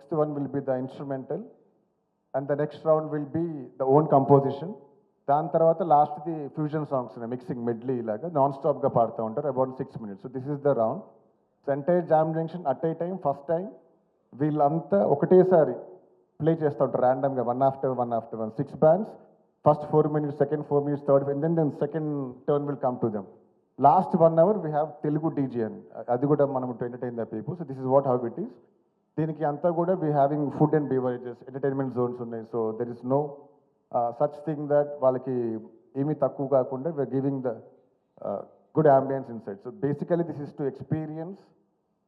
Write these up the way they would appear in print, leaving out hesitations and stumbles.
sixth one will be the instrumental, and the next round will be the own composition. దాని తర్వాత లాస్ట్ది fusion songs mixing medley ఇలాగా non స్టాప్గా పాడుతూ ఉంటారు about 6 minutes. So this is the round. So entire jam junction at a time first time వీళ్ళంతా ఒకటేసారి play చేస్తూ ఉంటారు ర్యాండమ్గా one after one 6 bands. First 4 minutes, second 4 minutes, third, and then second turn will come to them. Last 1 hour we have Telugu DJ అని, అది కూడా మనం to entertain the people. So this is what how it is. దీనికి అంతా కూడా we having food and beverages, entertainment zones ఉన్నాయి. So there is no such thing that వాళ్ళకి ఏమీ తక్కువ కాకుండా we are giving the good ambience inside. So basically this is to experience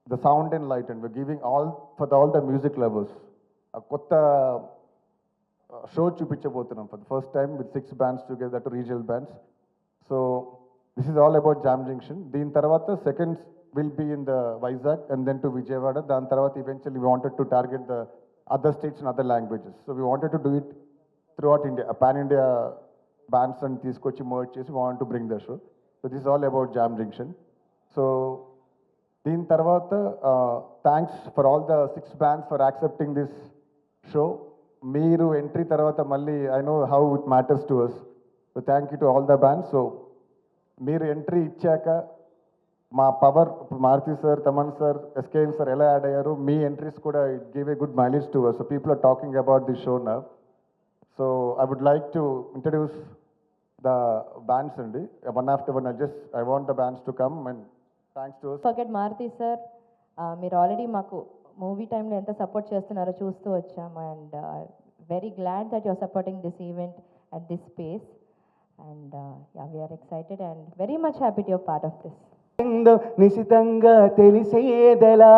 the sound and light, and we are giving all the music lovers కొత్త show చూపించబోతున్నాం for the first time with 6 bands together, two regional bands. So this is all about jam junction. దీని తర్వాత seconds will be in the Vizag and then to Vijayawada. దాని తర్వాత eventually we wanted to target the other states and other languages. So we wanted to do it throughout India. A pan-India bands and తీసుకొచ్చి merge చేసి we want to bring the show. So this is all about Jam Junction. So దీని తర్వాత thanks for all the 6 bands for accepting this show. మీరు entry తర్వాత మళ్ళీ I know how it matters to us. So thank you to all the bands. So మీరు entry ఇచ్చాక మా power, Maruthi sir, Thaman sir, SKN sir ఎలా add అయ్యారు, మీ entries కూడా it give a good mileage to us. So people are talking about the show now. So I would like to introduce the bands అండి, one after one. I want the bands to come and thanks to us. Forget Maruthi sir, మీరు already మాకు movie టైంలో ఎంత support చేస్తున్నారో చూస్తూ వచ్చాము. And very glad that you're supporting this event at this space. And we are excited and very much happy to your part of this. నిశితంగా తెలిసేదెలా,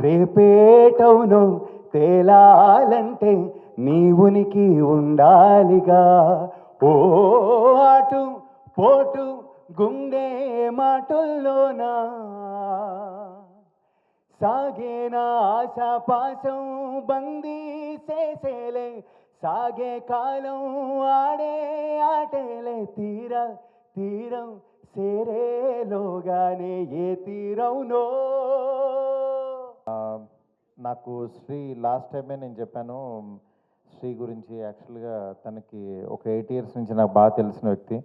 రేపేటవును తేలాలంటే నీ ఉనికి ఉండాలిగా. ఓ అటు పోటు గుండె మాటల్లోనా సాగేనా ఆశాపాశం బందీ చేసేలే, సాగే కాలం ఆడే ఆటేలే, తీరం సేరేలోగానే ఏ తీరవునో. నాకు శ్రీ లాస్ట్ టైమే నేను చెప్పాను శ్రీ గురించి. యాక్చువల్గా తనకి ఒక 8 years నుంచి నాకు బాగా తెలిసిన వ్యక్తి,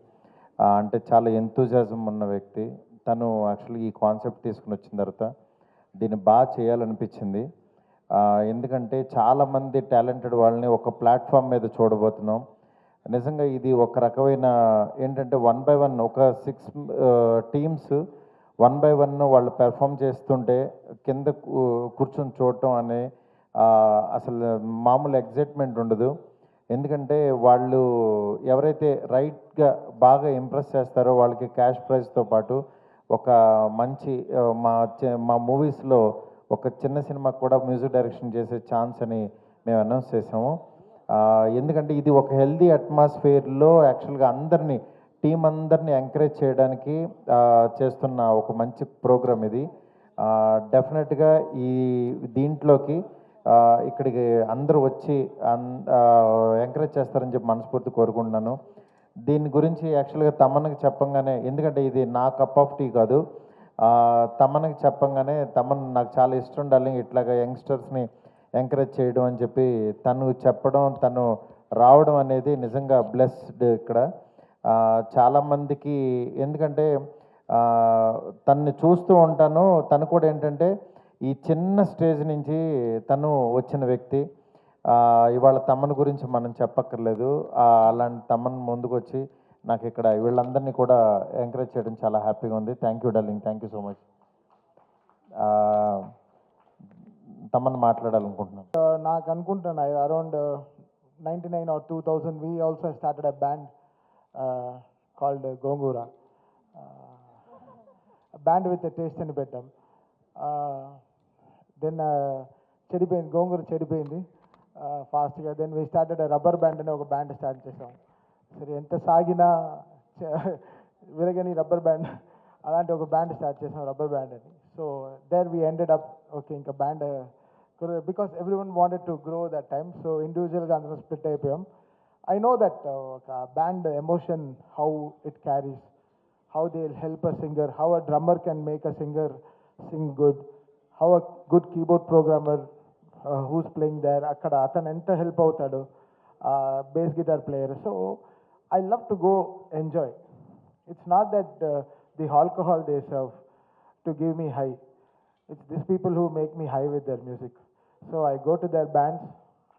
అంటే చాలా ఎంతూజియాజం ఉన్న వ్యక్తి. తను యాక్చువల్గా ఈ కాన్సెప్ట్ తీసుకుని వచ్చిన తర్వాత దీన్ని బాగా చేయాలనిపించింది. ఎందుకంటే చాలామంది టాలెంటెడ్ వాళ్ళని ఒక ప్లాట్ఫామ్ మీద చూడబోతున్నాం. నిజంగా ఇది ఒక రకమైన ఏంటంటే 1 by 1 ఒక 6 teams 1 by 1 వాళ్ళు పెర్ఫామ్ చేస్తుంటే కింద కూర్చొని చూడటం అనే అసలు మామూలు ఎగ్జైట్మెంట్ ఉండదు. ఎందుకంటే వాళ్ళు ఎవరైతే రైట్గా బాగా ఇంప్రెస్ చేస్తారో వాళ్ళకి క్యాష్ ప్రైజ్తో పాటు ఒక మంచి మా మూవీస్లో ఒక చిన్న సినిమాకి కూడా మ్యూజిక్ డైరెక్షన్ చేసే ఛాన్స్ అని మేము అనౌన్స్ చేసాము. ఎందుకంటే ఇది ఒక హెల్దీ అట్మాస్ఫియర్లో యాక్చువల్గా టీం అందరినీ ఎంకరేజ్ చేయడానికి చేస్తున్న ఒక మంచి ప్రోగ్రామ్ ఇది. డెఫినెట్గా దీంట్లోకి ఇక్కడికి అందరూ వచ్చి ఎంకరేజ్ చేస్తారని చెప్పి మనస్ఫూర్తి కోరుకుంటున్నాను. దీని గురించి యాక్చువల్గా తమన్కి చెప్పంగానే, ఎందుకంటే ఇది నా కప్ ఆఫ్ టీ కాదు, తమన్కి చెప్పంగానే తమన్ నాకు చాలా ఇష్టం డార్లింగ్ ఇట్లాగా యంగ్స్టర్స్ని ఎంకరేజ్ చేయడం అని చెప్పి తను చెప్పడం, తను రావడం అనేది నిజంగా బ్లెస్డ్. ఇక్కడ చాలామందికి ఎందుకంటే తన్ని చూస్తూ ఉంటాను, తను కూడా ఏంటంటే ఈ చిన్న స్టేజ్ నుంచి తను వచ్చిన వ్యక్తి. ఇవాళ తమన్ గురించి మనం చెప్పక్కర్లేదు. అలాంటి తమన్ ముందుకు వచ్చి నాకు ఇక్కడ వీళ్ళందరినీ కూడా ఎంకరేజ్ చేయడం చాలా హ్యాపీగా ఉంది. Thank you darling, thank you so much. Thaman మాట్లాడాలనుకుంటున్నాను. నాకు అనుకుంటున్నాను around 99 or 2000 we also started a band called Gongura, a band with a taste అని పెట్టాం. దెన్ చెడిపోయింది, గోంగూర చెడిపోయింది ఫాస్ట్గా. Then we started rubber band అనే ఒక బ్యాండ్ స్టార్ట్ చేసాం. సరే ఎంత సాగినా విరగని రబ్బర్ బ్యాండ్, అలాంటి ఒక బ్యాండ్ స్టార్ట్ చేసాం, రబ్బర్ బ్యాండ్ అని. So there we ended up okay ఇంకా band because every one wanted to grow that time. So ఇండివిజువల్గా అందరం స్ప్లిట్ అయిపోయాం. I know that ఒక band emotion, how it carries, how they'll help a singer, how a drummer can make a singer sing good, how a good keyboard programmer who's playing there, అక్కడ అతను ఎంత help అవుతాడు, bass guitar player. So I love to go enjoy. It's not that the alcohol they serve to give me high. It's these people who make me high with their music. So I go to their bands.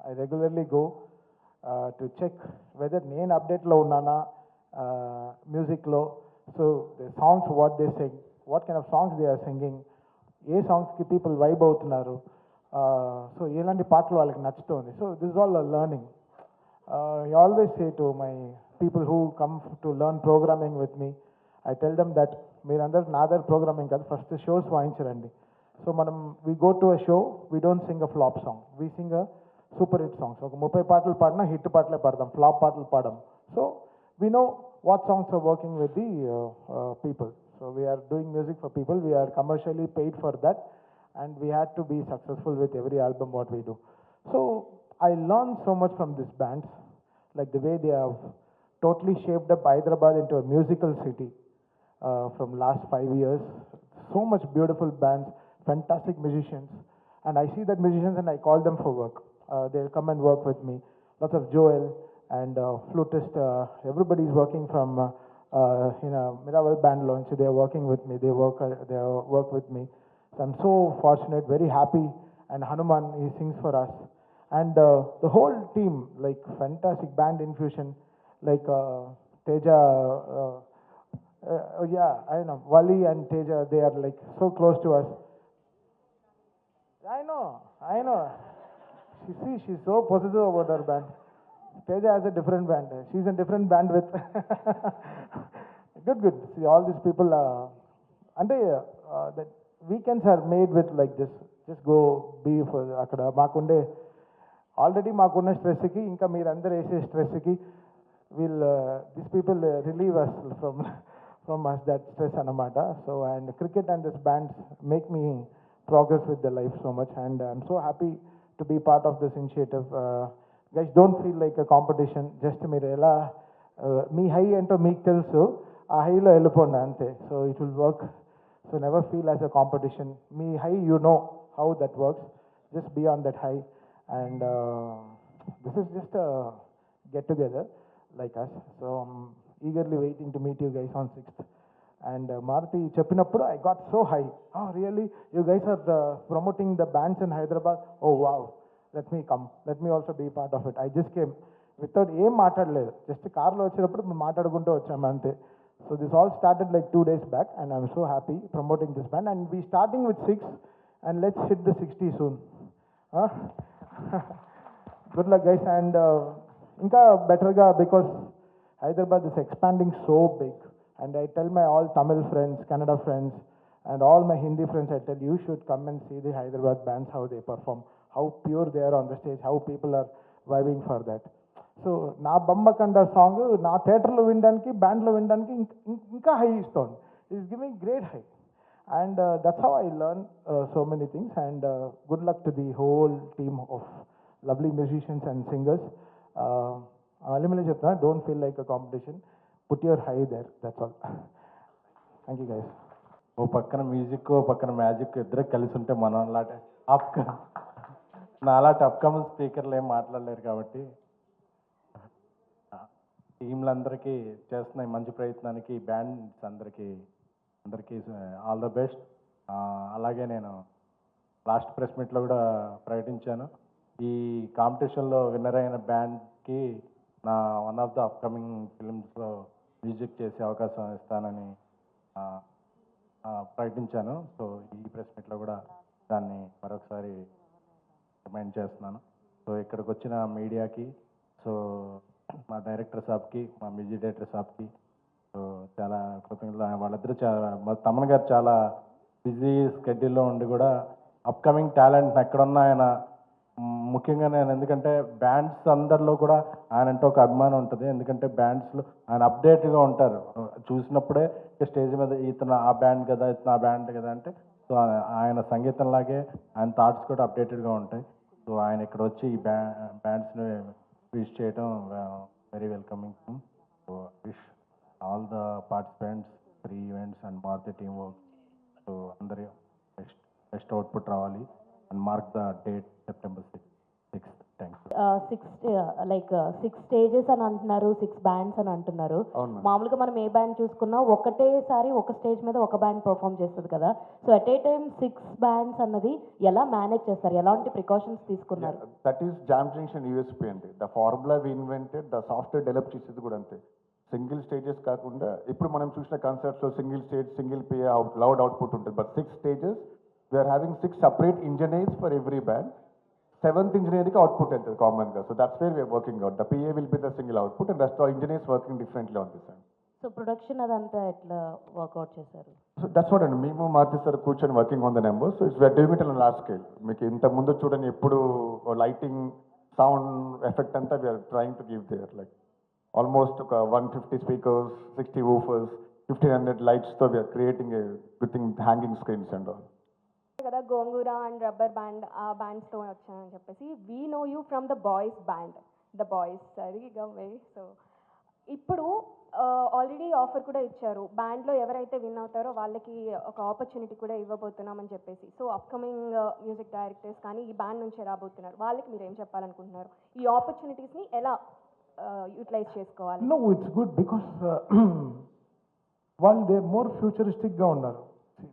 I regularly go to check whether నేను అప్డేట్లో ఉన్నానా మ్యూజిక్లో. So the songs what they sing, what kind of songs they are singing, ఏ సాంగ్స్కి people vibe అవుతున్నారు, so ఎలాంటి పాటలు వాళ్ళకి నచ్చుతుంది. So this all learning. I always say to my people who come to learn programming with me, I tell them that మీరందరూ నా దగ్గర ప్రోగ్రామింగ్ కాదు, ఫస్ట్ షోస్ వాయించరండి. సో మనం we go to a show, we don't Singh a flop song, we Singh a super hit songs. ఒక 30 పాటలు పాడినా hit పాటలే పాడదాం, ఫ్లాప్ పాటలు పాడడం. So we know what songs are working with the people. So we are doing music for people. We are commercially paid for that, and we had to be successful with every album what we do. So I learned so much from these bands, like the way they have totally shaped up Hyderabad into a musical city from last 5 years. So much beautiful bands, fantastic musicians, and I see that musicians and I call them for work. They'll come and work with me. Lots of Joel and flutist, everybody is working from in a Miraval band launch. They are working with me. They work with me. So I'm so fortunate, very happy. And Hanuman, he sings for us. And the whole team, like fantastic band infusion, like Teja, yeah, I know, Wali and Teja, they are like so close to us. I know. She's so possessive about her band. Teja has a different band. She's in different band with. Good. See, all these people, and the weekends are made with like this. Just go be for akkada maakunde already maakunna stress ki inka meer andaru ese stress ki will these people relieve us from us that stress anamata. So and cricket and this bands make me progress with the life so much, and I'm so happy to be part of this initiative. Guys, don't feel like a competition. Just మీరు ఎలా మీ high ఏంటో మీకు తెలుసు, ఆ హైలో వెళ్ళిపోండి అంతే. So it will work. So never feel as a competition. మీ high you know how that works. Just be on that high. And this is just get together like us. So eagerly waiting to meet you guys on 6th. And Maruthi చెప్పినప్పుడు I got so high. Really you guys are promoting the bands in Hyderabad. Oh wow, let me come, let me also be part of it. I just came without ఏం మాట్లాడలేదు, just కార్లో వచ్చేటప్పుడు మేము మాట్లాడుకుంటూ వచ్చాము అంతే. So this all started like 2 days back, and I'm so happy promoting this band, and we starting with 6 and let's hit the 60 soon. Good luck guys, and ఇంకా బెటర్గా, because Hyderabad is expanding so big, and I tell my all Tamil friends, Kannada friends, and all my Hindi friends, I tell you should come and see the Hyderabad bands, how they perform, how pure they are on the stage, how people are vibing for that. So నా బొమ్మకండ song నా థియేటర్లో వినడానికి, బ్యాండ్లో వినడానికి ఇంకా high ఇస్తుంది. It's giving great high, and that's how I learn so many things. And good luck to the whole team of lovely musicians and singers. మళ్ళీ చెప్తున్నా, don't feel like a competition, put your high there, that's all. Thank you guys. Oh పక్కన music, ఓ పక్కన magic, ఇద్దరు కలిసి ఉంటే మనం అలాంటి నాలాంటి అప్కమింగ్ స్పీకర్లు ఏం మాట్లాడలేరు. కాబట్టి టీంలందరికీ చేస్తున్న ఈ మంచి ప్రయత్నానికి, బ్యాండ్స్ అందరికీ ఆల్ ద బెస్ట్. అలాగే నేను లాస్ట్ ప్రెస్ మీట్లో కూడా ప్రకటించాను, ఈ కాంపిటీషన్లో విన్నర్ అయిన బ్యాండ్కి నా వన్ ఆఫ్ ద అప్కమింగ్ ఫిల్మ్స్లో మ్యూజిక్ చేసే అవకాశం ఇస్తానని ప్రకటించాను. సో ఈ ప్రెస్ మీట్లో కూడా దాన్ని మరొకసారి రిమైండ్ చేస్తున్నాను. సో ఇక్కడికి వచ్చిన మీడియాకి, సో మా డైరెక్టర్ సాబ్కి, మా మ్యూజిక్ డైరెక్టర్ సాబ్కి సో చాలా కృతజ్ఞతలు. వాళ్ళిద్దరూ మా తమన్ గారు చాలా బిజీ స్కెడ్యూల్లో ఉండి కూడా అప్కమింగ్ టాలెంట్ ఎక్కడున్నా ఆయన, ముఖ్యంగా నేను, ఎందుకంటే బ్యాండ్స్ అందరిలో కూడా ఆయన అంటే ఒక అభిమానం ఉంటుంది. ఎందుకంటే బ్యాండ్స్లో ఆయన అప్డేట్గా ఉంటారు, చూసినప్పుడే స్టేజ్ మీద ఇతను ఆ బ్యాండ్ కదా, ఇతను ఆ బ్యాండ్ కదా అంటే, సో ఆయన సంగీతంలాగే ఆయన థాట్స్ కూడా అప్డేటెడ్గా ఉంటాయి. సో ఆయన ఇక్కడ వచ్చి ఈ బ్యాండ్స్ని విష్ చేయడం very welcoming. So wish all the participants, 3 events and Maruti team work. So అందరి బెస్ట్. బెస్ట్ అవుట్పుట్ రావాలి and mark the date September 6th. Thanks. Six stages అని అంటున్నారు, 6 బ్యాండ్స్ అని అంటున్నారు. అవును మేడం. మామూలుగా మనం ఏ బ్యాండ్ చూసుకున్నా ఒకటేసారి ఒక స్టేజ్ మీద ఒక బ్యాండ్ పర్ఫామ్ చేస్తుంది కదా. So at a time 6 bands అన్నది ఎలా మేనేజ్ చేస్తారు, ఎలాంటి ప్రికాషన్స్ తీసుకున్నారు? That is jam junction USP అండి. The formula we invented, the software develop చేసేది కూడా అంతే. సింగిల్ స్టేజెస్ కాకుండా ఇప్పుడు మనం చూసిన కాన్సర్ట్స్లో సింగిల్ స్టేజ్, సింగిల్ పే లౌడ్ అవుట్పుట్ ఉంటుంది. But 6 stages we are having 6 separate engineers for every band. 7th ఇంజనీర్కి అవుట్పుట్ వెళ్తుంది కామన్గా. So that's where we are working out. The PA will be the single output and rest all engineers working differently on this and. So production అదంతా ఎట్లా work out చేశారు? So that's what అండి. మేము Maruti sir కూర్చొని working on the numbers. So it's we're doing it on large scale. మీకు ఇంత ముందు చూడండి ఎప్పుడు లైటింగ్, సౌండ్ ఎఫెక్ట్ అంతా we're trying to give there like almost ఒక 150 స్పీకర్స్, 60 వూఫర్స్, 1500 లైట్స్తో we're creating a with hanging screens and all. కదా గోంగూర and rubber band, ఆ బ్యాండ్స్తో వచ్చానని చెప్పేసి we know you from the boys band, the boys సరిగా very. So ఇప్పుడు already offer కూడా ఇచ్చారు, బ్యాండ్లో ఎవరైతే విన్ అవుతారో వాళ్ళకి ఒక ఆపర్చునిటీ కూడా ఇవ్వబోతున్నామని చెప్పేసి. సో అప్కమింగ్ మ్యూజిక్ డైరెక్టర్స్ కానీ ఈ బ్యాండ్ నుంచే రాబోతున్నారు, వాళ్ళకి మీరు ఏం చెప్పాలనుకుంటున్నారు? ఈ ఆపర్చునిటీస్ని ఎలా యూటిలైజ్ చేసుకోవాలి? No, it's good because వాళ్ళు దే మోర్ ఫ్యూచరిస్టిక్గా ఉన్నారు.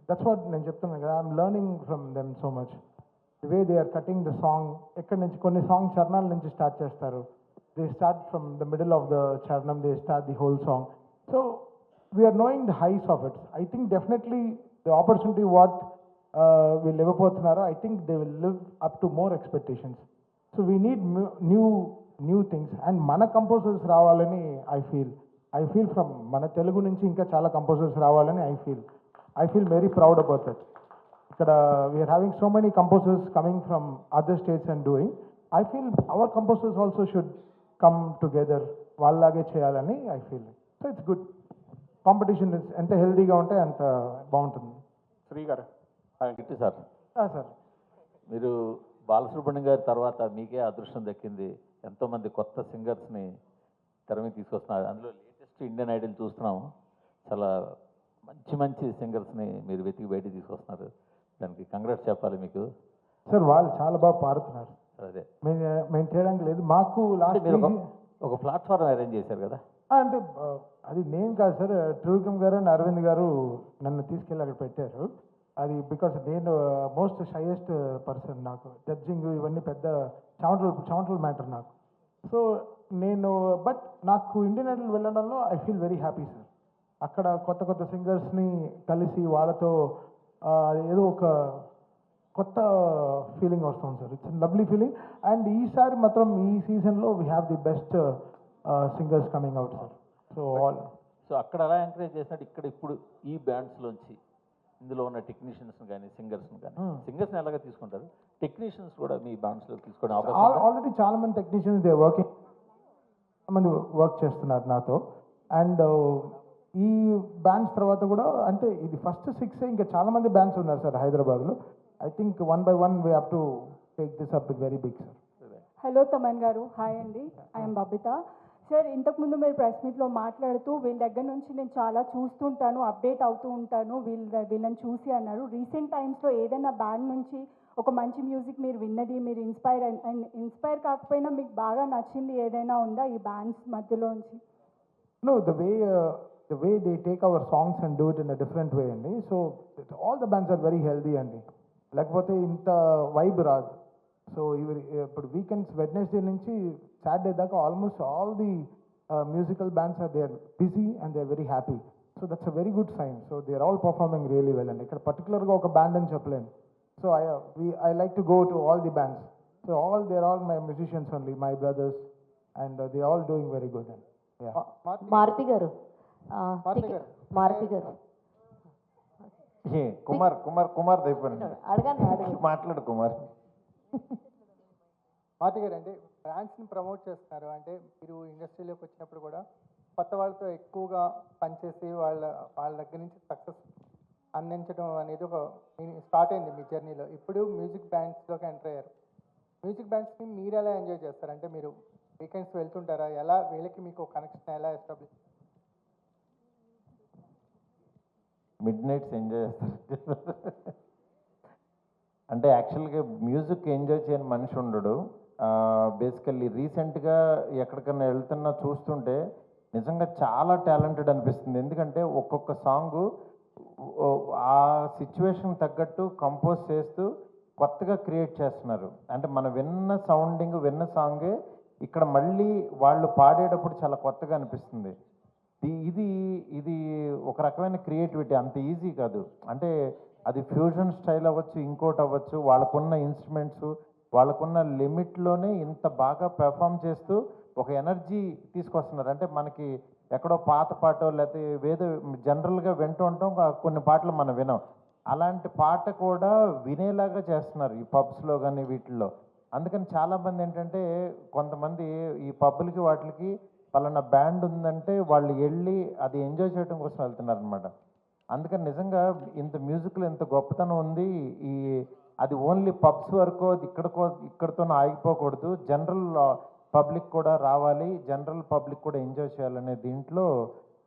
దట్స్ వాట్ నేను చెప్తున్నాను కదా, I'm learning from them so much. The way they are cutting the song, ఎక్కడి నుంచి కొన్ని సాంగ్ చరణాల నుంచి స్టార్ట్ చేస్తారు. They start from the middle of the చరణం, they start the whole song. So we're knowing the highs of it. I think definitely the opportunity what వీళ్ళు ఇవ్వబోతున్నారో, I think they will live up to more expectations. So we need new things and మన composers రావాలని I feel from మన తెలుగు నుంచి ఇంకా చాలా composers రావాలని I feel very proud about that. We are having so many composers coming from other states and doing. I feel our composers also should come together. Vallage cheyalani I feel. So it's good. Competition is enta healthy ga unte anta baguntundi. Shri గారు. గిట్టి sir, Sir. మీరు బాలసుబ్రహ్మణ్యం గారి తర్వాత మీకే అదృష్టం దక్కింది. ఎంతోమంది కొత్త సింగర్స్ని తెర మీద తీసుకొస్తున్నారు. అందులో లేటెస్ట్ ఇండియన్ ఐడల్ చూస్తున్నాము. చాలా మంచి సింగర్స్ని మీరు వెతికి బయటికి తీసుకొస్తున్నారు. దానికి కంగ్రాట్స్ చెప్పాలి మీకు. సార్ వాళ్ళు చాలా బాగా పాడుతున్నారు. అదే మేము చేయడానికి లేదు. మాకు లాస్ట్ మీరు ఒక ప్లాట్ఫామ్ అరేంజ్ చేశారు కదా. అంటే అది నేను కాదు సార్, త్రివిక్రమ్ గారు అండ్ అరవింద్ గారు నన్ను తీసుకెళ్ళి అక్కడ పెట్టారు. అది బికాస్ నేను మోస్ట్ షైయెస్ట్ పర్సన్. నాకు జడ్జింగ్ ఇవన్నీ పెద్ద చమటలు మ్యాటర్ నాకు. సో బట్ నాకు ఇండియన్ ఐడల్ వెళ్ళడంలో I feel very happy sir. అక్కడ కొత్త సింగర్స్ని కలిసి వాళ్ళతో ఏదో ఒక కొత్త ఫీలింగ్ వస్తుంది sir. It's lovely feeling. And ఈసారి మాత్రం ఈ సీజన్లో we have the best singers coming out sir. So అక్కడ అలా ఎంకరేజ్ చేసినట్టు ఇక్కడ ఇప్పుడు ఈ బ్యాండ్స్లోంచి ఇందులో ఉన్న టెక్నీషియన్స్ కానీ సింగర్స్ని కానీ, సింగర్స్ని ఎలాగా తీసుకుంటారు, టెక్నీషియన్స్ కూడా మీ బ్యాండ్స్లో తీసుకోవడం అవకాశం? ఆల్రెడీ చాలా మంది టెక్నీషియన్స్ దే వర్కింగ్, చాలా మంది వర్క్ చేస్తున్నారు నాతో. అండ్ ఈ బ్యాండ్స్ తర్వాత కూడా అంటే ఇది ఫస్ట్ 6 ఇంకా చాలా మంది బ్యాండ్స్ ఉన్నారు సార్ హైదరాబాద్లో. I think 1 by 1 we have to take this up with very big sir. Hello Thaman garu, hi అండి, ఐఎమ్ బబిత. సార్ ఇంతకుముందు మీరు ప్రెస్ మీట్లో మాట్లాడుతూ వీళ్ళ దగ్గర నుంచి నేను చాలా చూస్తుంటాను, అప్డేట్ అవుతూ ఉంటాను వీళ్ళని చూసి అన్నారు. రీసెంట్ టైమ్స్లో ఏదైనా బ్యాండ్ నుంచి ఒక మంచి మ్యూజిక్ మీరు విన్నది, మీరు ఇన్స్పైర్ కాకపోయినా మీకు బాగా నచ్చింది ఏదైనా ఉందా ఈ bands మధ్యలోంచి? No, the way they take our songs and do it in a different way అండి. So all the bands are very healthy అండి, లేకపోతే ఇంత వైబ్ రాదు. సో ఇప్పుడు వీకెండ్స్ వెడ్నెస్డే నుంచి సాటర్డే దాకా almost all the musical bands are they are busy and they are very happy. So that's a very good sign. So they are all performing really well అండి. ఇక్కడ పర్టికులర్గా ఒక band అని చెప్పలేను. So I like to go to all the bands. So they are all my musicians only, my brothers, and they all doing very good అండి. మారుతి గారు, కుమార్ అయిపోయింది. అడగండి. మాట్లాడు కుమార్. మార్తి గారు, అంటే బ్రాండ్స్ని ప్రమోట్ చేస్తున్నారు. అంటే మీరు ఇండస్ట్రీలోకి వచ్చినప్పుడు కూడా కొత్త వాళ్ళతో ఎక్కువగా పనిచేసి వాళ్ళ దగ్గర నుంచి సక్సెస్ అందించడం అనేది ఒక స్టార్ట్ అయింది మీ జర్నీలో. ఇప్పుడు మ్యూజిక్ బ్యాండ్స్లోకి ఎంటర్ అయ్యారు. మ్యూజిక్ బ్యాండ్స్ని మీరు ఎలా ఎంజాయ్ చేస్తారు? అంటే మీరు వీకెండ్స్ వెళ్తుంటారా? ఎలా వీళ్ళకి మీకు కనెక్షన్ ఎలా ఎస్టాబ్లిష్? మిడ్ నైట్స్ ఎంజాయ్ చేస్తారు. అంటే యాక్చువల్గా మ్యూజిక్ ఎంజాయ్ చేయని మనిషి ఉండడు. బేసికల్లీ రీసెంట్గా ఎక్కడికన్నా వెళ్తున్నా చూస్తుంటే నిజంగా చాలా టాలెంటెడ్ అనిపిస్తుంది. ఎందుకంటే ఒక్కొక్క సాంగు ఆ సిచ్యువేషన్ తగ్గట్టు కంపోజ్ చేస్తూ కొత్తగా క్రియేట్ చేస్తున్నారు. అంటే మనం విన్న సౌండింగ్ విన్న సాంగే ఇక్కడ మళ్ళీ వాళ్ళు పాడేటప్పుడు చాలా కొత్తగా అనిపిస్తుంది. ఇది ఇది ఒక రకమైన క్రియేటివిటీ, అంత ఈజీ కాదు. అంటే అది ఫ్యూజన్ స్టైల్ అవ్వచ్చు, ఇంకోటి అవ్వచ్చు, వాళ్ళకున్న ఇన్స్ట్రుమెంట్స్ వాళ్ళకున్న లిమిట్లోనే ఇంత బాగా పెర్ఫామ్ చేస్తూ ఒక ఎనర్జీ తీసుకొస్తున్నారు. అంటే మనకి ఎక్కడో పాత పాటో లేకపోతే ఏదో జనరల్గా వింటూ ఉంటాం, కొన్ని పాటలు మనం వినాం. అలాంటి పాట కూడా వినేలాగా చేస్తున్నారు ఈ పబ్స్లో కానీ వీటిల్లో. అందుకని చాలామంది ఏంటంటే కొంతమంది ఈ పబ్బులకి వాటికి పలానా బ్యాండ్ ఉందంటే వాళ్ళు వెళ్ళి అది ఎంజాయ్ చేయడం కోసం వెళ్తున్నారు అనమాట. అందుకని నిజంగా ఇంత మ్యూజిక్లో ఇంత గొప్పతనం ఉంది. అది ఓన్లీ పబ్స్ వరకు ఇక్కడితో ఆగిపోకూడదు, జనరల్ పబ్లిక్ కూడా రావాలి, జనరల్ పబ్లిక్ కూడా ఎంజాయ్ చేయాలనే దీంట్లో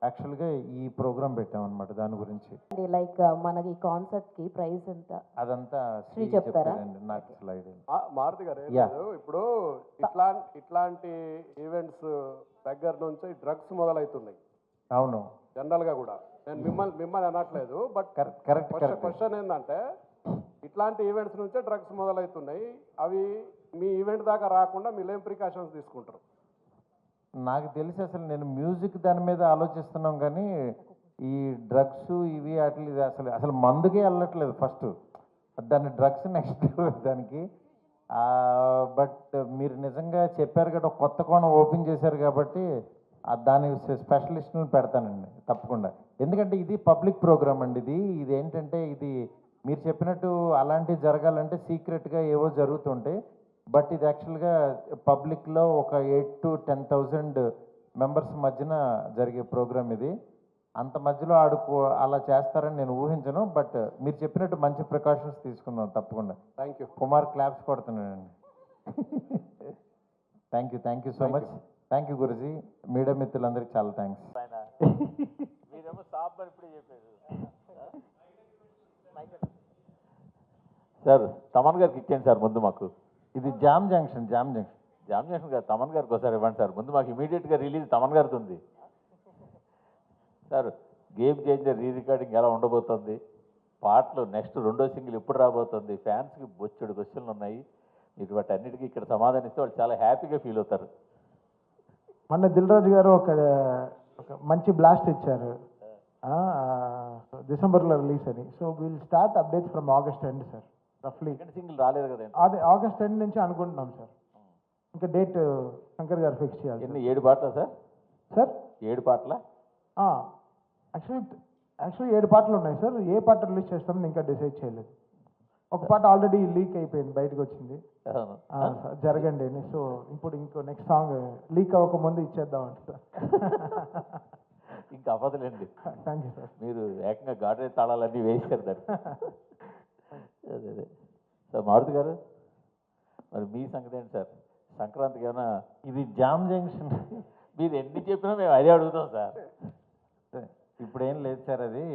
యాక్చువల్గా ఈ ప్రోగ్రామ్ పెట్టామన్నమాట. దాని గురించి లైక్ మనకి కాన్సర్ట్కి ప్రైస్ ఎంత అదంతా శ్రీ చెప్తారా? నాకు అసలు idea లేదు. మారుతి గారు ఏం Yeah. లేదు, ఇప్పుడు ఇట్లాంటి ఈవెంట్స్ దగ్గర నుంచి డ్రగ్స్ మొదలవుతున్నాయి అవును, జనరల్గా కూడా. నేను మిమ్మల్ని అనట్లేదు, బట్ కరెక్ట్ క్వశ్చన్ ఏంటంటే ఇట్లాంటి ఈవెంట్స్ నుంచే డ్రగ్స్ మొదలవుతున్నాయి. అవి మీ ఈవెంట్ దాకా రాకుండా మీరు ఏం ప్రికాషన్స్ తీసుకుంటారు? నాకు తెలిసి అసలు నేను మ్యూజిక్ దాని మీద ఆలోచిస్తున్నాం కానీ ఈ డ్రగ్స్ ఇవి వాటి ఇది అసలు మందుకే వెళ్ళట్లేదు ఫస్ట్, దాన్ని డ్రగ్స్ నెక్స్ట్ దానికి. బట్ మీరు నిజంగా చెప్పారు కదా, ఒక కొత్త కోణం ఓపెన్ చేశారు కాబట్టి దాని స్పెషలిస్ట్ని పెడతానండి తప్పకుండా. ఎందుకంటే ఇది పబ్లిక్ ప్రోగ్రామ్ అండి. ఇది ఏంటంటే ఇది మీరు చెప్పినట్టు అలాంటివి జరగాలంటే సీక్రెట్గా ఏవో జరుగుతుంటాయి. బట్ ఇది యాక్చువల్గా పబ్లిక్లో ఒక 8,000 to 10,000 మెంబర్స్ మధ్యన జరిగే ప్రోగ్రామ్ ఇది. అంత మధ్యలో అలా చేస్తారని నేను ఊహించను. బట్ మీరు చెప్పినట్టు మంచి ప్రికాషన్స్ తీసుకుందాం తప్పకుండా. Thank you. కుమార్ క్లాప్స్ కొడుతున్నానండి. Thank you so much. Thank you Guruji. Media మిత్రులందరికీ చాలా థ్యాంక్స్. సార్ తమన్ గారికి ఇచ్చేయండి సార్ ముందు మాకు. ఇది జామ్ జంక్షన్ జామ్ జంక్షన్ గారు తమన్ గారికి ఒకసారి ఇవ్వండి సార్ ముందు మాకు. ఇమీడియట్గా రిలీజ్ తమన్ గారిది ఉంది sir. Game changer re recording ఎలా ఉండబోతుంది, పాటలు నెక్స్ట్ రెండో సింగిల్ ఎప్పుడు రాబోతుంది, ఫ్యాన్స్కి బొచ్చెడు క్వశ్చన్లు ఉన్నాయి. మీరు వాటి అన్నిటికీ ఇక్కడ సమాధానం ఇస్తే వాళ్ళు చాలా హ్యాపీగా ఫీల్ అవుతారు. మొన్న దిల్ రాజు గారు ఒక మంచి బ్లాస్ట్ ఇచ్చారు, డిసెంబర్లో రిలీజ్ అని. So will start updates from August end sir. రఫ్లీ సెకండ్ సింగిల్ రాలేదు కదా, అదే ఆగస్ట్ ఎండ్ నుంచి అనుకుంటున్నాం సార్. ఇంకా డేట్ శంకర్ గారు ఫిక్స్ చేయాలి. ఎన్ని 7 పాటలా సార్? సార్ 7 పాటలా? యాక్చువల్లీ 7 పాటలు ఉన్నాయి సార్. ఏ పాట రిలీజ్ చేస్తామని ఇంకా డిసైడ్ చేయలేదు. ఒక పాట ఆల్రెడీ లీక్ అయిపోయింది, బయటకు వచ్చింది. జరగండి అని. సో ఇప్పుడు ఇంకో నెక్స్ట్ సాంగ్ లీక్ అవ్వకముందు ఇచ్చేద్దాం అంటే సార్. ఇంకా అవ్వదులేండి. Thank you sir. మీరు ఏకంగా గాడే తాళాలన్నీ వేసారు దాన్ని. అదే సార్ మారుతి గారు, మరి మీ సంగతి ఏంటి సార్? సంక్రాంతికి ఏమైనా? ఇది జామ్ జంక్షన్. మీరు ఎన్ని చెప్పినా మేము అదే అడుగుతాం సార్. ఇప్పుడు ఏం లేదు సార్, అది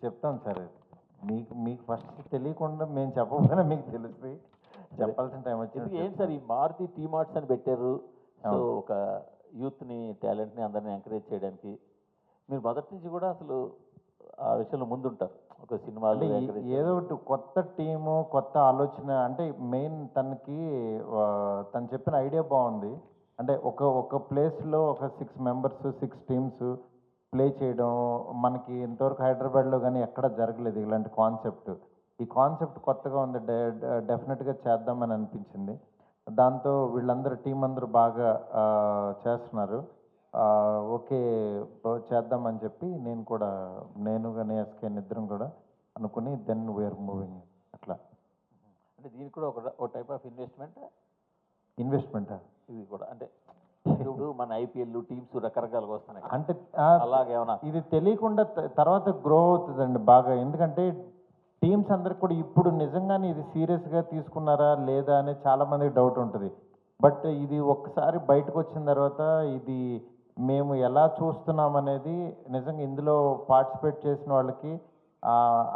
చెప్తాం సార్. మీకు ఫస్ట్ తెలియకుండా మేము చెప్పకపోయినా మీకు తెలుస్తుంది, చెప్పాల్సిన టైం వచ్చింది. ఏంటి సార్ ఈ మారుతి టీ మార్ట్స్ అని పెట్టారు. సో ఒక యూత్ని టాలెంట్ని అందరినీ ఎంకరేజ్ చేయడానికి మీరు మొదటి నుంచి కూడా అసలు ఆ విషయంలో ముందుంటారు. ఒక సినిమాలో ఏదో ఒకటి కొత్త టీము, కొత్త ఆలోచన. అంటే మెయిన్ తను చెప్పిన ఐడియా బాగుంది. అంటే ఒక ప్లేస్లో ఒక 6 మెంబర్స్ 6 టీమ్స్ ప్లే చేయడం మనకి ఇంతవరకు హైదరాబాద్లో కానీ ఎక్కడ జరగలేదు ఇలాంటి కాన్సెప్ట్. ఈ కాన్సెప్ట్ కొత్తగా ఉంది, డెఫినెట్గా చేద్దామని అనిపించింది. దాంతో వీళ్ళందరూ టీం అందరూ బాగా చేస్తున్నారు. ఓకే చేద్దామని చెప్పి నేను కానీ ఎస్కే ఇద్దరం కూడా అనుకుని దెన్ వీఆర్ మూవింగ్ అట్లా. అంటే దీనికి కూడా ఒక టైప్ ఆఫ్ ఇన్వెస్ట్మెంట్ ఇది కూడా. అంటే ఇప్పుడు మన ఐపీఎల్ టీమ్స్ రకరకాలుగా వస్తున్నాయి అంటే అలాగేమన్నా ఇది తెలియకుండా తర్వాత గ్రో అవుతుందండి బాగా. ఎందుకంటే టీమ్స్ అందరికి కూడా ఇప్పుడు నిజంగానే ఇది సీరియస్గా తీసుకున్నారా లేదా అని చాలామందికి డౌట్ ఉంటుంది. బట్ ఇది ఒక్కసారి బయటకు వచ్చిన తర్వాత ఇది మేము ఎలా చూస్తున్నాం అనేది నిజంగా ఇందులో పార్టిసిపేట్ చేసిన వాళ్ళకి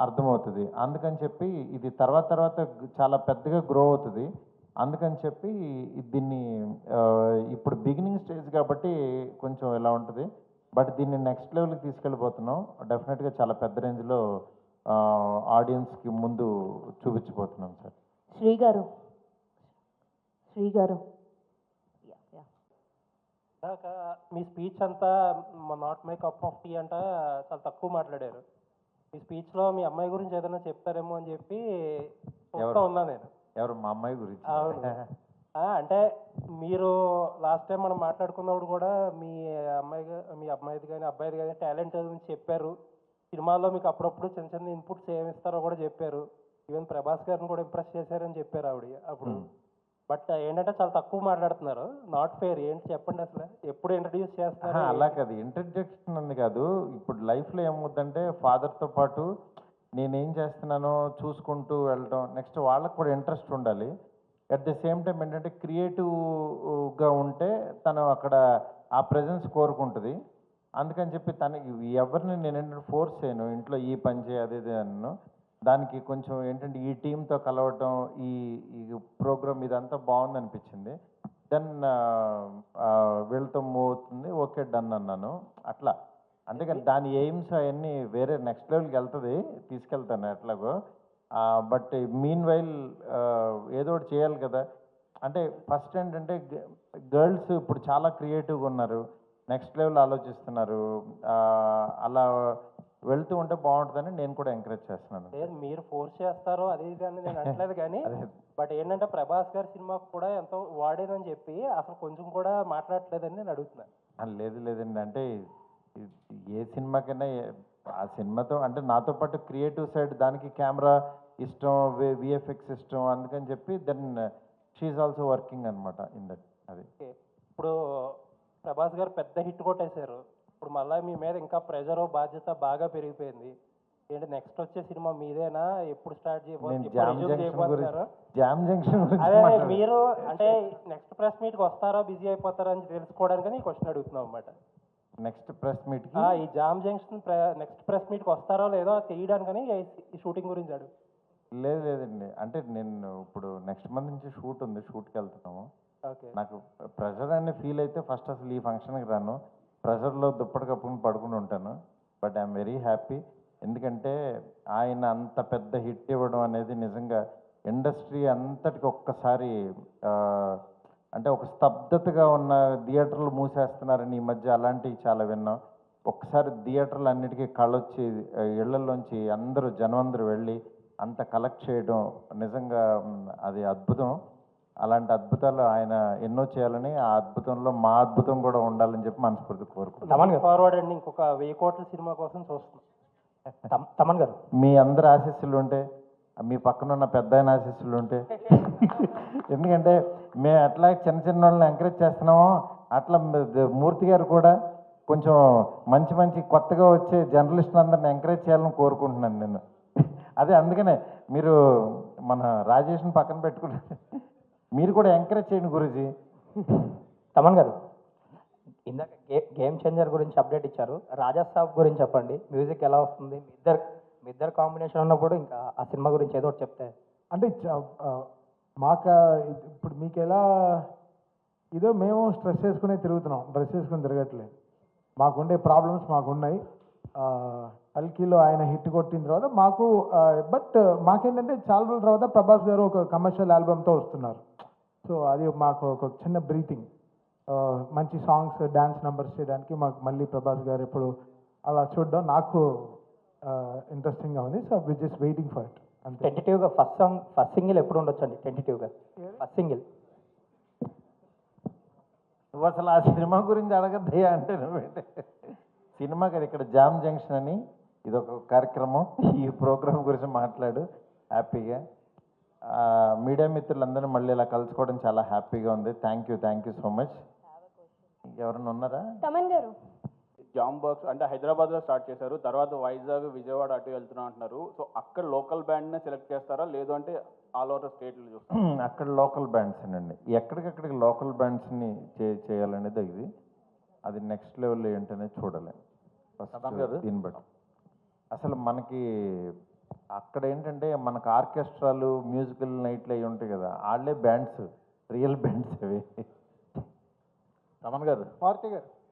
అర్థమవుతుంది. అందుకని చెప్పి ఇది తర్వాత తర్వాత చాలా పెద్దగా గ్రో అవుతుంది. అందుకని చెప్పి దీన్ని ఇప్పుడు బిగినింగ్ స్టేజ్ కాబట్టి కొంచెం ఇలా ఉంటుంది. బట్ దీన్ని నెక్స్ట్ లెవెల్కి తీసుకెళ్ళిపోతున్నాం. డెఫినెట్గా చాలా పెద్ద రేంజ్లో ఆడియన్స్కి ముందు చూపించబోతున్నాం సార్. శ్రీ గారు మీ స్పీచ్ అంతా not my cup of tea అంట చాలా తక్కువ మాట్లాడారు. మీ స్పీచ్లో మీ అమ్మాయి గురించి ఏదైనా చెప్తారేమో అని చెప్పి చూస్తూ ఉన్నా నేను. ఎవరు? మా అమ్మాయి గురించి? అవును. అంటే మీరు లాస్ట్ టైం మనం మాట్లాడుకున్నప్పుడు కూడా మీ అమ్మాయిది కానీ అబ్బాయిది కానీ టాలెంట్ గురించి చెప్పారు. సినిమాలో మీకు అప్పుడప్పుడు చిన్న చిన్న ఇన్పుట్స్ ఏమి ఇస్తారో కూడా చెప్పారు. ఈవెన్ ప్రభాస్ గారిని కూడా ఇంప్రెస్ చేశారని చెప్పారు ఆవిడ అప్పుడు. బట్ ఏంటంటే చాలా తక్కువ మాట్లాడుతున్నారు. Not fair. ఏంటి చెప్పండి అసలు, ఎప్పుడు ఇంట్రడ్యూస్ చేస్తున్నారు? అలా కాదు, ఇంట్రడక్షన్ అని కాదు. ఇప్పుడు లైఫ్లో ఏమవుతుందంటే ఫాదర్తో పాటు నేనేం చేస్తున్నానో చూసుకుంటూ వెళ్ళడం, నెక్స్ట్ వాళ్ళకు కూడా ఇంట్రెస్ట్ ఉండాలి. అట్ ది సేమ్ టైం ఏంటంటే క్రియేటివ్గా ఉంటే తను అక్కడ ఆ ప్రెజెన్స్ కోరుకుంటుంది. అందుకని చెప్పి తనకి ఎవరిని నేను ఏంటంటే ఫోర్స్ చేయను, ఇంట్లో ఈ పని చేయి అదే అన్ను. దానికి కొంచెం ఏంటంటే ఈ టీంతో కలవటం, ఈ ప్రోగ్రామ్ ఇదంతా బాగుంది అనిపించింది. దెన్ వీళ్ళతో మూవ్ అవుతుంది, ఓకే డన్ అన్నాను అట్లా. అంతేకాని దాని ఎయిమ్స్ అవన్నీ వేరే నెక్స్ట్ లెవెల్కి వెళ్తుంది, తీసుకెళ్తాను ఎట్లాగో. బట్ మీన్ వైల్ ఏదో ఒకటి చేయాలి కదా. అంటే ఫస్ట్ ఏంటంటే గర్ల్స్ ఇప్పుడు చాలా క్రియేటివ్గా ఉన్నారు, నెక్స్ట్ లెవెల్ ఆలోచిస్తున్నారు. అలా వెళ్తూ ఉంటే బాగుంటుందని నేను కూడా ఎంకరేజ్ చేస్తున్నాను. మీరు ఫోర్స్ చేస్తారో అది ఇది అని నేను అనట్లేదు కానీ బట్ ఏంటంటే ప్రభాస్ గారి సినిమాకు కూడా ఎంతో వాడేదని చెప్పి అసలు కొంచెం కూడా మాట్లాడట్లేదని నేను అడుగుతున్నాను. లేదండి, అంటే ఏ సినిమాకైనా ఆ సినిమాతో అంటే నాతో పాటు క్రియేటివ్ సైడ్ దానికి కెమెరా ఇష్టం, విఎఫ్ఎక్స్ ఇష్టం, అందుకని చెప్పి దెన్ షీఈ్ ఆల్సో వర్కింగ్ అనమాట ఇన్ దట్. అది ఇప్పుడు ప్రభాస్ గారు పెద్ద హిట్ కొట్టేశారు. ఇప్పుడు మళ్ళీ మీ మీద ఇంకా ప్రెజర్ బాధ్యత బాగా పెరిగిపోయింది. ఏంటి నెక్స్ట్ వచ్చే సినిమా మీదేనా? ఎప్పుడు స్టార్ట్ చేయబోతున్నారు? అదే మీరు అంటే నెక్స్ట్ ప్రెస్ మీట్కి వస్తారా, బిజీ అయిపోతారా అని తెలుసుకోవడానికి ఈ క్వశ్చన్ అడుగుతున్నాం అన్నమాట. నెక్స్ట్ ప్రెస్ మీట్ ఈ జామ్ జంక్షన్ నెక్స్ట్ ప్రెస్ మీట్కి వస్తారో లేదో తెలియడానికని ఈ షూటింగ్ గురించి అడుగు. లేదండి, అంటే నేను ఇప్పుడు నెక్స్ట్ మంత్ నుంచి షూట్ ఉంది, షూట్కి వెళ్తున్నాము. నాకు ప్రెషర్ అనే ఫీల్ అయితే ఫస్ట్ అసలు ఈ ఫంక్షన్కి రాను, ప్రెషర్లో దుప్పటి కప్పుకుని పడుకుని ఉంటాను. బట్ ఐఎమ్ వెరీ హ్యాపీ, ఎందుకంటే ఆయన అంత పెద్ద హిట్ ఇవ్వడం అనేది నిజంగా ఇండస్ట్రీ అంతటికి ఒక్కసారి అంటే ఒక స్తబ్దతగా ఉన్న థియేటర్లు మూసేస్తున్నారని ఈ మధ్య అలాంటివి చాలా విన్నాం. ఒక్కసారి థియేటర్లు అన్నిటికీ కళ్ళొచ్చి ఇళ్లలోంచి అందరూ జనమందరూ వెళ్ళి అంత కలెక్ట్ చేయడం నిజంగా అది అద్భుతం. అలాంటి అద్భుతాలు ఆయన ఎన్నో చేయాలని, ఆ అద్భుతంలో మా అద్భుతం కూడా ఉండాలని చెప్పి మనస్ఫూర్తి కోరుకుంటున్నాను. ఫార్వర్డ్ అండి, ఇంకొక 1000 కోట్ల సినిమా కోసం చూస్తున్నాం. తమన్ గారు, మీ అందరి ఆశీస్సులు ఉంటే, మీ పక్కన ఉన్న పెద్ద ఆయన ఆశీస్సులు ఉంటే, ఎందుకంటే మేము ఎట్లా చిన్న చిన్న వాళ్ళని ఎంకరేజ్ చేస్తున్నామో అట్లా మూర్తి గారు కూడా కొంచెం మంచి మంచి కొత్తగా వచ్చే జర్నలిస్టులు అందరిని ఎంకరేజ్ చేయాలని కోరుకుంటున్నాను నేను. అదే అందుకనే మీరు మన రాజేష్ని పక్కన పెట్టుకుంటే మీరు కూడా ఎంకరేజ్ చేయండి గురూజీ. తమన్ గారు, ఇందాక గేమ్ చేంజర్ గురించి అప్డేట్ ఇచ్చారు. రాజా సాబ్ గురించి చెప్పండి, మ్యూజిక్ ఎలా వస్తుంది? మీ ఇద్దరు కాంబినేషన్ ఉన్నప్పుడు ఇంకా ఆ సినిమా గురించి ఏదో ఒకటి చెప్తే. అంటే మాకు ఇప్పుడు మీకు ఎలా ఇదో మేము స్ట్రెస్ చేసుకునే తిరుగుతున్నాం, డ్రెస్ చేసుకుని తిరగట్లేదు. మాకుండే ప్రాబ్లమ్స్ మాకున్నాయి. కల్కిలో ఆయన హిట్ కొట్టిన తర్వాత మాకు బట్ మాకేంటంటే చాలా రోజుల తర్వాత ప్రభాస్ గారు ఒక కమర్షియల్ ఆల్బమ్తో వస్తున్నారు. సో అది మాకు ఒక చిన్న బ్రీతింగ్, మంచి సాంగ్స్ డ్యాన్స్ నెంబర్స్ చేయడానికి మాకు మళ్ళీ ప్రభాస్ గారు ఇప్పుడు అలా చూడడం నాకు ఇంట్రెస్టింగ్గా ఉంది. So we just waiting for it. అంతే. టెంటేటివ్గా ఫస్ట్ సింగిల్ ఎప్పుడు ఉండొచ్చండి? టెంటేటివ్గా ఫస్ట్ సింగిల్ నువ్వు అసలు ఆ సినిమా గురించి అడగద్దయ్యా అంటే నువ్వేంటే సినిమా కదా, ఇక్కడ జామ్ జంక్షన్ అని ఇదొక కార్యక్రమం. ఈ ప్రోగ్రామ్ గురించి మాట్లాడు హ్యాపీగా. మీడియా మిత్రులందరూ మళ్ళీ ఇలా కలుసుకోవడం చాలా హ్యాపీగా ఉంది. Thank you so much. ఎవరైనా ఉన్నారా? తమన్ గారు, జామ్ బాక్స్ అంటే హైదరాబాద్లో స్టార్ట్ చేశారు, తర్వాత వైజాగ్, విజయవాడ అటు వెళ్తున్నా అంటున్నారు. సో అక్కడ లోకల్ బ్యాండ్నే సెలెక్ట్ చేస్తారా, లేదు అంటే ఆల్ ఓవర్ స్టేట్లో చూస్తారా? అక్కడ లోకల్ బ్యాండ్స్ అండి, ఎక్కడికక్కడికి లోకల్ బ్యాండ్స్ని చేయాలనేది ఇది. అది నెక్స్ట్ లెవెల్ ఏంటనేది చూడాలి. దీన్ని బట్టి అసలు మనకి అక్కడ ఏంటంటే మనకు ఆర్కెస్ట్రాలు మ్యూజికల్ నైట్లు అవి ఉంటాయి కదా, వాళ్ళే బ్యాండ్స్, రియల్ బ్యాండ్స్ అవి. రమణ్ గారు మారుతి గారు